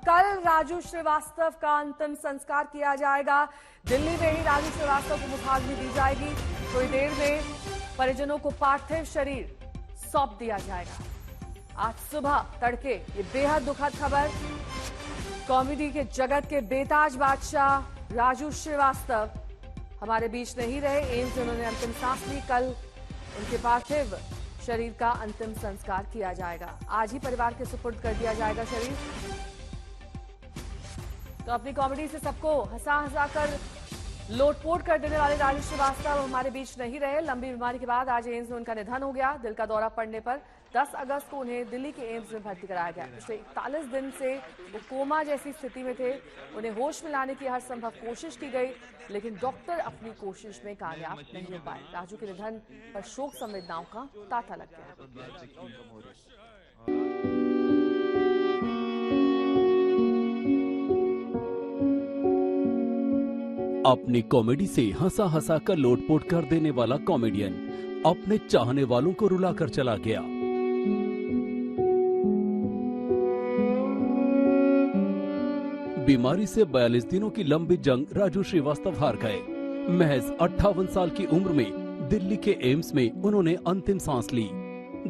कल राजू श्रीवास्तव का अंतिम संस्कार किया जाएगा। दिल्ली में ही राजू श्रीवास्तव को मुखाग्नि दी जाएगी। थोड़ी देर में परिजनों को पार्थिव शरीर सौंप दिया जाएगा। आज सुबह तड़के ये बेहद दुखद खबर। कॉमेडी के जगत के बेताज बादशाह राजू श्रीवास्तव हमारे बीच नहीं रहे। एम्स में उन्होंने अंतिम सांस ली। कल उनके पार्थिव शरीर का अंतिम संस्कार किया जाएगा। आज ही परिवार के सुपुर्द कर दिया जाएगा शरीर। तो अपनी कॉमेडी से सबको हंसा हंसा कर लोटपोट कर देने वाले राजू श्रीवास्तव हमारे बीच नहीं रहे। लंबी बीमारी के बाद आज एम्स में उनका निधन हो गया। दिल का दौरा पड़ने पर 10 अगस्त को उन्हें दिल्ली के एम्स में भर्ती कराया गया। पिछले 41 दिन से वो कोमा जैसी स्थिति में थे। उन्हें होश में लाने की हर संभव कोशिश की गई, लेकिन डॉक्टर अपनी कोशिश में कामयाब नहीं हो पाए। राजू के निधन पर शोक संवेदनाओं का तांता लग गया। अपनी कॉमेडी से हंसा हंसा कर लोटपोट कर देने वाला कॉमेडियन अपने चाहने वालों को रुलाकर चला गया। बीमारी से 42 दिनों की लंबी जंग राजू श्रीवास्तव हार गए। महज 58 साल की उम्र में दिल्ली के एम्स में उन्होंने अंतिम सांस ली।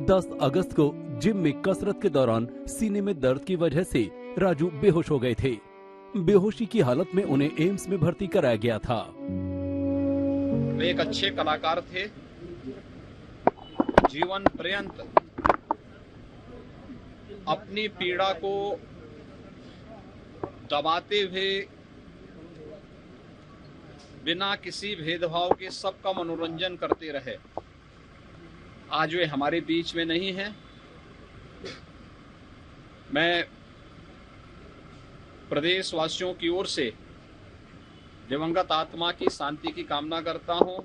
10 अगस्त को जिम में कसरत के दौरान सीने में दर्द की वजह से राजू बेहोश हो गए थे। बेहोशी की हालत में उन्हें एम्स में भर्ती कराया गया था। वे एक अच्छे कलाकार थे। जीवन पर्यंत अपनी पीड़ा को दबाते हुए बिना किसी भेदभाव के सबका मनोरंजन करते रहे। आज वे हमारे बीच में नहीं हैं। मैं प्रदेशवासियों की ओर से दिवंगत आत्मा की शांति की कामना करता हूं।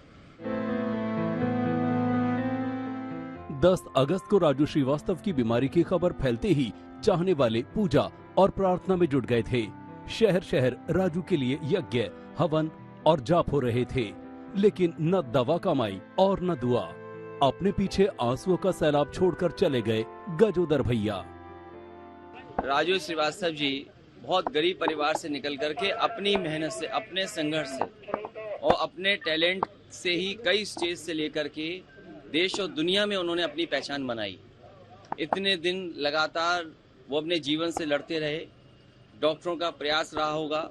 10 अगस्त को राजू श्रीवास्तव की बीमारी की खबर फैलते ही चाहने वाले पूजा और प्रार्थना में जुट गए थे। शहर शहर राजू के लिए यज्ञ, हवन और जाप हो रहे थे, लेकिन न दवा कमाई और न दुआ। अपने पीछे आंसुओं का सैलाब छोड़कर चले गए गजोदर भैया। राजू श्रीवास्तव जी बहुत गरीब परिवार से निकल करके अपनी मेहनत से, अपने संघर्ष से और अपने टैलेंट से ही कई स्टेज से लेकर के देश और दुनिया में उन्होंने अपनी पहचान बनाई। इतने दिन लगातार वो अपने जीवन से लड़ते रहे। डॉक्टरों का प्रयास रहा होगा,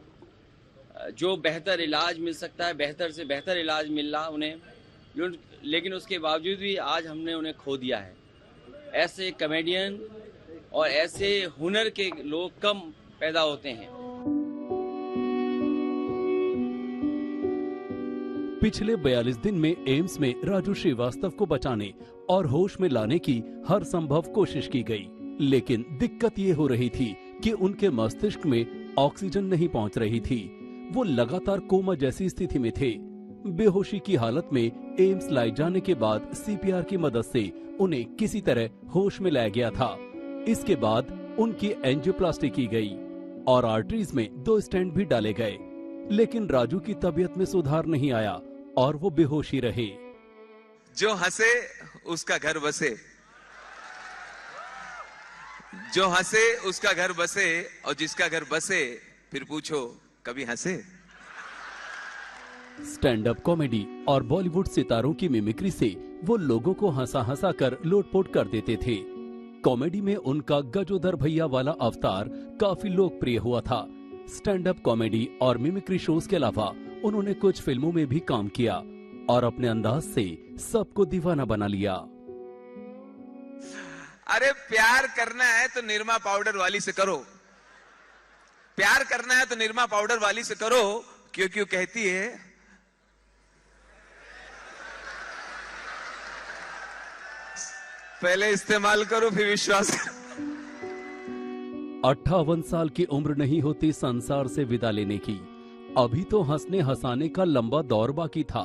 जो बेहतर इलाज मिल सकता है बेहतर से बेहतर इलाज मिल रहा उन्हें, लेकिन उसके बावजूद भी आज हमने उन्हें खो दिया है। ऐसे कॉमेडियन और ऐसे हुनर के लोग कम पैदा होते हैं। पिछले 42 दिन में एम्स में राजू श्रीवास्तव को बचाने और होश में लाने की हर संभव कोशिश की गई, लेकिन दिक्कत ये हो रही थी कि उनके मस्तिष्क में ऑक्सीजन नहीं पहुंच रही थी। वो लगातार कोमा जैसी स्थिति में थे। बेहोशी की हालत में एम्स लाए जाने के बाद सीपीआर की मदद से उन्हें किसी तरह होश में लाया गया था। इसके बाद उनकी एंजियोप्लास्टी की गई और आर्टरीज में 2 स्टेंट भी डाले गए, लेकिन राजू की तबीयत में सुधार नहीं आया और वो बेहोश ही रहे। जो हंसे उसका घर बसे, जो हंसे उसका घर बसे, और जिसका घर बसे फिर पूछो कभी हंसे। स्टैंड अप कॉमेडी और बॉलीवुड सितारों की मिमिक्री से वो लोगों को हंसा हंसा कर लोटपोट कर देते थे। कॉमेडी में उनका गजोदर भैया वाला अवतार काफी लोकप्रिय हुआ था। स्टैंड अप कॉमेडी और मिमिक्री शोज के अलावा उन्होंने कुछ फिल्मों में भी काम किया और अपने अंदाज से सबको दीवाना बना लिया। अरे प्यार करना है तो निरमा पाउडर वाली से करो, प्यार करना है तो निरमा पाउडर वाली से करो, क्यों कहती है पहले इस्तेमाल करो फिर विश्वास करो। 58 साल की उम्र नहीं होती संसार से विदा लेने की। अभी तो हंसने हंसाने का लंबा दौर बाकी था।